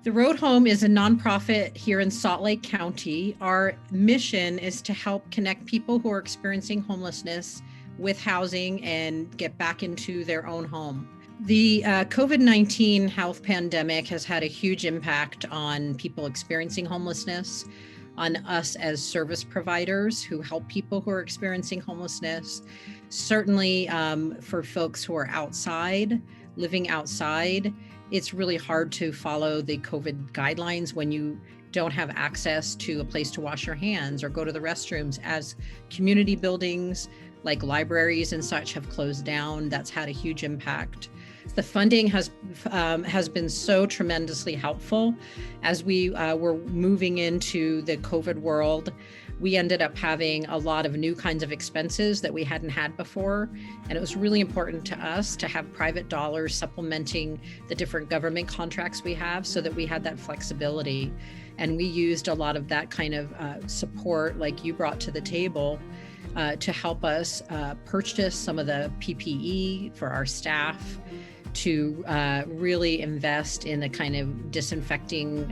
The Road Home is a nonprofit here in Salt Lake County. Our mission is to help connect people who are experiencing homelessness with housing and get back into their own home. The COVID-19 health pandemic has had a huge impact on people experiencing homelessness, on us as service providers who help people who are experiencing homelessness. Certainly for folks who are outside, living outside, it's really hard to follow the COVID guidelines when you don't have access to a place to wash your hands or go to the restrooms. As community buildings like libraries and such have closed down, that's had a huge impact. The funding has been so tremendously helpful. As we were moving into the COVID world, we ended up having a lot of new kinds of expenses that we hadn't had before. And it was really important to us to have private dollars supplementing the different government contracts we have so that we had that flexibility. And we used a lot of that kind of support like you brought to the table to help us purchase some of the PPE for our staff, to really invest in the kind of disinfecting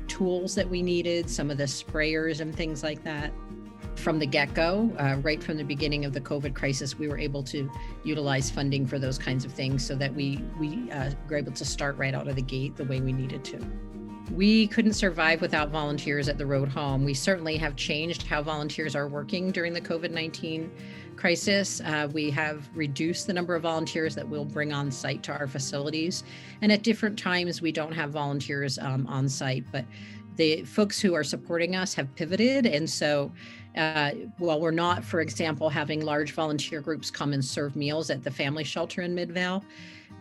tools that we needed, some of the sprayers and things like that. From the get-go, right from the beginning of the COVID crisis, we were able to utilize funding for those kinds of things so that we were able to start right out of the gate the way we needed to. We couldn't survive without volunteers at the Road Home. We certainly have changed how volunteers are working during the COVID-19 crisis. We have reduced the number of volunteers that we'll bring on site to our facilities. And at different times, we don't have volunteers on site, but the folks who are supporting us have pivoted. And so while we're not, for example, having large volunteer groups come and serve meals at the family shelter in Midvale,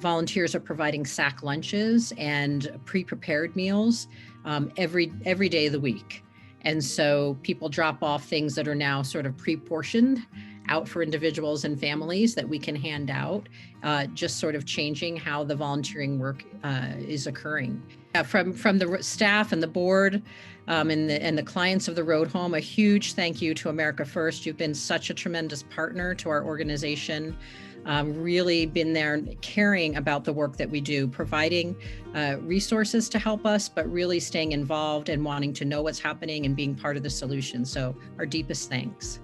volunteers are providing sack lunches and pre-prepared meals every day of the week. And so people drop off things that are now sort of pre-portioned out for individuals and families that we can hand out, just sort of changing how the volunteering work is occurring. From the staff and the board and the clients of the Road Home, a huge thank you to America First. You've been such a tremendous partner to our organization. Really been there caring about the work that we do, providing resources to help us, but really staying involved and wanting to know what's happening and being part of the solution. So our deepest thanks.